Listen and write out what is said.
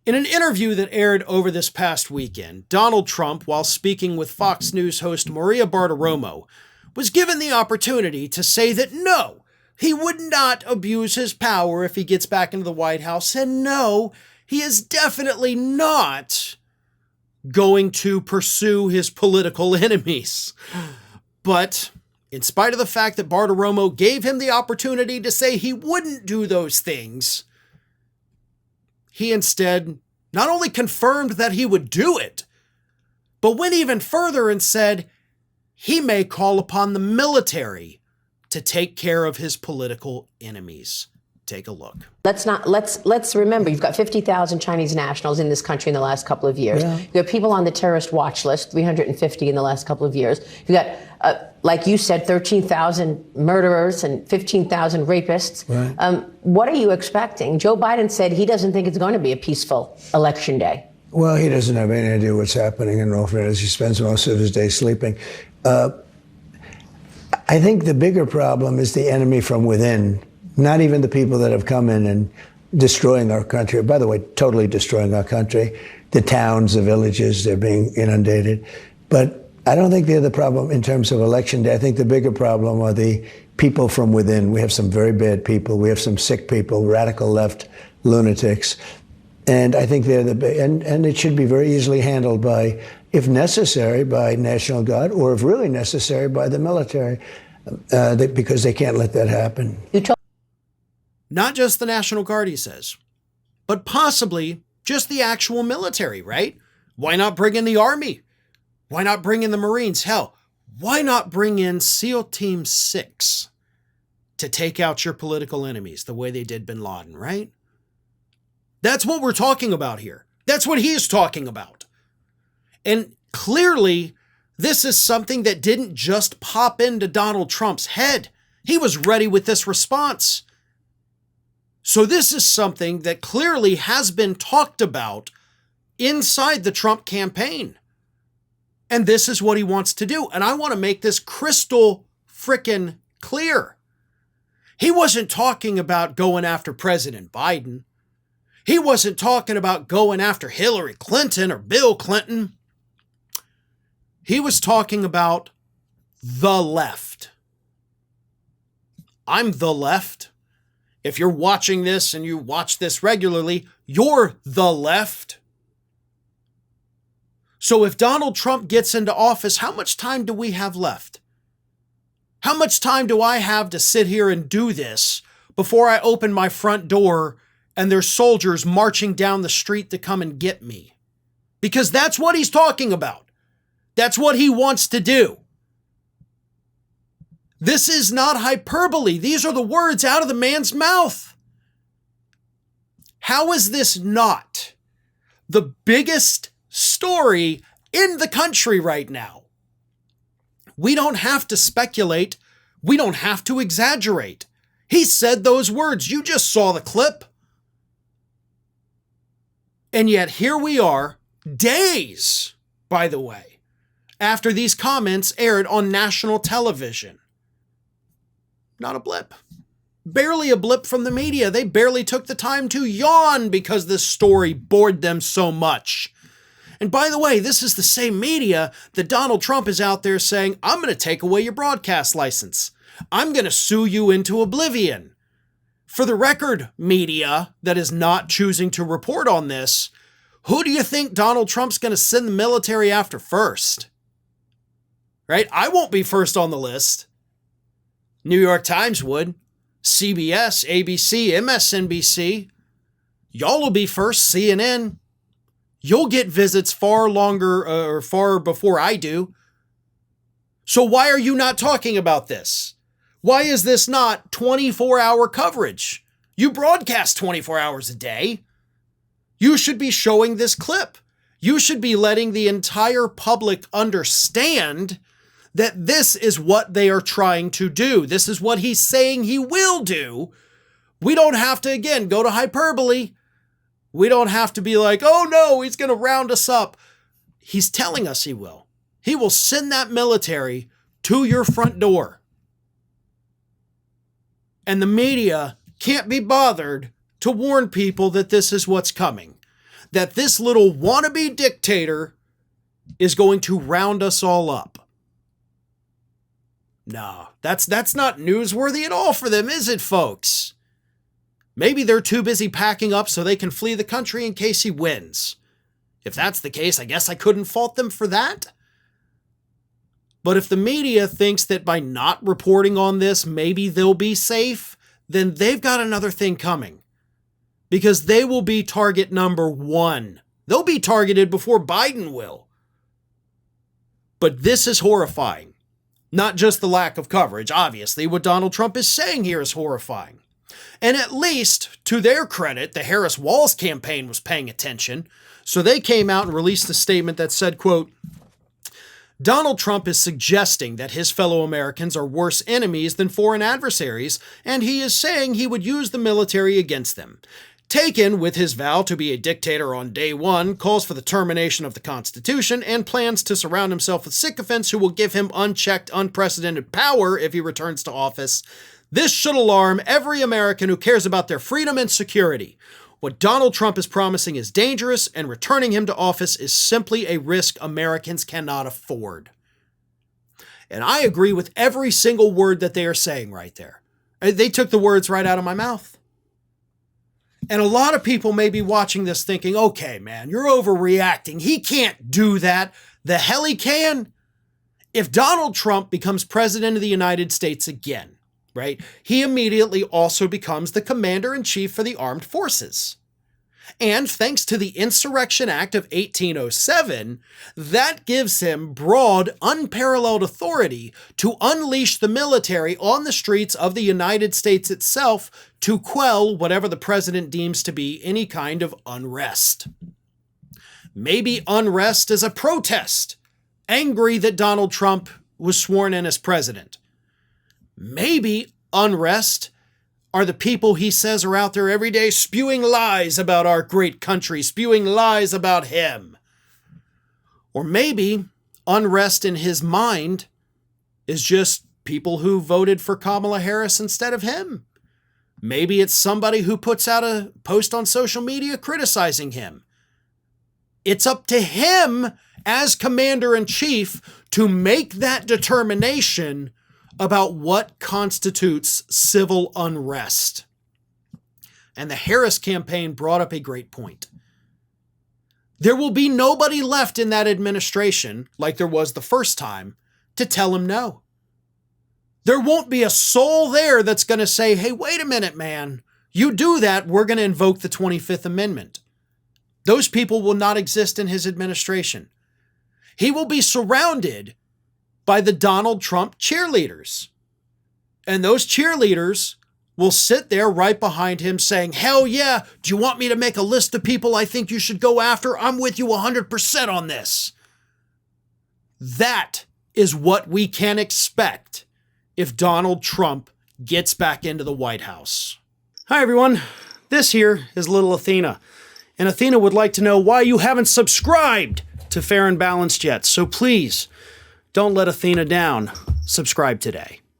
In an interview that aired over this past weekend, Donald Trump, while speaking with Fox News host Maria Bartiromo, was given the opportunity to say that no, he would not abuse his power if he gets back into the White House, and no, he is definitely not going to pursue his political enemies. But in spite of the fact that Bartiromo gave him the opportunity to say he wouldn't do those things, he instead not only confirmed that he would do it, but went even further and said he may call upon the military to take care of his political enemies. Take a look. Let's remember, you've got 50,000 Chinese nationals in this country in the last couple of years. Yeah. You have people on the terrorist watch list, 350 in the last couple of years. You got, like you said, 13,000 murderers and 15,000 rapists. Right. What are you expecting? Joe Biden said he doesn't think it's going to be a peaceful election day. Well, he doesn't have any idea what's happening in all fairness. He spends most of his day sleeping. I think the bigger problem is the enemy from within. Not even the people that have come in and destroying our country. By the way, totally destroying our country. The towns, the villages, they're being inundated. But I don't think they're the problem in terms of election day. I think the bigger problem are the people from within. We have some very bad people. We have some sick people, radical left lunatics. And I think they're and it should be very easily handled by, if necessary, by National Guard, or if really necessary, by the military, because they can't let that happen. Not just the National Guard, he says, but possibly just the actual military, right? Why not bring in the Army? Why not bring in the Marines? Hell, why not bring in SEAL Team 6 to take out your political enemies the way they did bin Laden, right? That's what we're talking about here. That's what he is talking about. And clearly, this is something that didn't just pop into Donald Trump's head. He was ready with this response. So this is something that clearly has been talked about inside the Trump campaign. And this is what he wants to do. And I want to make this crystal frickin' clear. He wasn't talking about going after President Biden. He wasn't talking about going after Hillary Clinton or Bill Clinton. He was talking about the left. I'm the left. If you're watching this and you watch this regularly, you're the left. So if Donald Trump gets into office, how much time do we have left? How much time do I have to sit here and do this before I open my front door and there's soldiers marching down the street to come and get me? Because that's what he's talking about. That's what he wants to do. This is not hyperbole. These are the words out of the man's mouth. How is this not the biggest story in the country right now? We don't have to speculate. We don't have to exaggerate. He said those words. You just saw the clip. And yet here we are, days, by the way, after these comments aired on national television. Not a blip. Barely a blip from the media. They barely took the time to yawn because this story bored them so much. And by the way, this is the same media that Donald Trump is out there saying, I'm going to take away your broadcast license. I'm going to sue you into oblivion. For the record, media that is not choosing to report on this, who do you think Donald Trump's going to send the military after first? Right? I won't be first on the list. New York Times would. CBS, ABC, MSNBC. Y'all will be first. CNN. You'll get visits far longer or far before I do. So why are you not talking about this? Why is this not 24-hour coverage? You broadcast 24 hours a day. You should be showing this clip. You should be letting the entire public understand that this is what they are trying to do. This is what he's saying he will do. We don't have to, again, go to hyperbole. We don't have to be like, oh no, he's going to round us up. He's telling us he will. He will send that military to your front door. And the media can't be bothered to warn people that this is what's coming. that this little wannabe dictator is going to round us all up. No, that's not newsworthy at all for them, is it, folks? Maybe they're too busy packing up so they can flee the country in case he wins. If that's the case, I guess I couldn't fault them for that. But if the media thinks that by not reporting on this, maybe they'll be safe, then they've got another thing coming. Because they will be target number one. They'll be targeted before Biden will. But this is horrifying. Not just the lack of coverage. Obviously, what Donald Trump is saying here is horrifying. And at least, to their credit, the Harris Walls campaign was paying attention. So they came out and released a statement that said, quote, Donald Trump is suggesting that his fellow Americans are worse enemies than foreign adversaries, and he is saying he would use the military against them. Taken with his vow to be a dictator on day one, calls for the termination of the Constitution, and plans to surround himself with sycophants who will give him unchecked, unprecedented power if he returns to office. This should alarm every American who cares about their freedom and security. What Donald Trump is promising is dangerous, and returning him to office is simply a risk Americans cannot afford. And I agree with every single word that they are saying right there. They took the words right out of my mouth. And a lot of people may be watching this thinking, okay, man, you're overreacting. He can't do that. The hell he can. If Donald Trump becomes president of the United States again, right, he immediately also becomes the commander-in-chief for the armed forces. And thanks to the Insurrection Act of 1807, that gives him broad, unparalleled authority to unleash the military on the streets of the United States itself to quell whatever the president deems to be any kind of unrest. Maybe unrest is a protest, angry that Donald Trump was sworn in as president. Maybe unrest are the people he says are out there every day spewing lies about our great country, spewing lies about him. Or maybe unrest in his mind is just people who voted for Kamala Harris instead of him. Maybe it's somebody who puts out a post on social media criticizing him. It's up to him as commander-in-chief to make that determination about what constitutes civil unrest. And the Harris campaign brought up a great point. There will be nobody left in that administration, like there was the first time, to tell him no. There won't be a soul there that's going to say, hey, wait a minute, man. You do that, we're going to invoke the 25th Amendment. Those people will not exist in his administration. He will be surrounded by the Donald Trump cheerleaders. And those cheerleaders will sit there right behind him saying, hell yeah, do you want me to make a list of people I think you should go after? I'm with you 100% on this. That is what we can expect if Donald Trump gets back into the White House. Hi everyone, this here is little Athena. And Athena would like to know why you haven't subscribed to Fair and Balanced yet. So please, don't let Athena down. Subscribe today.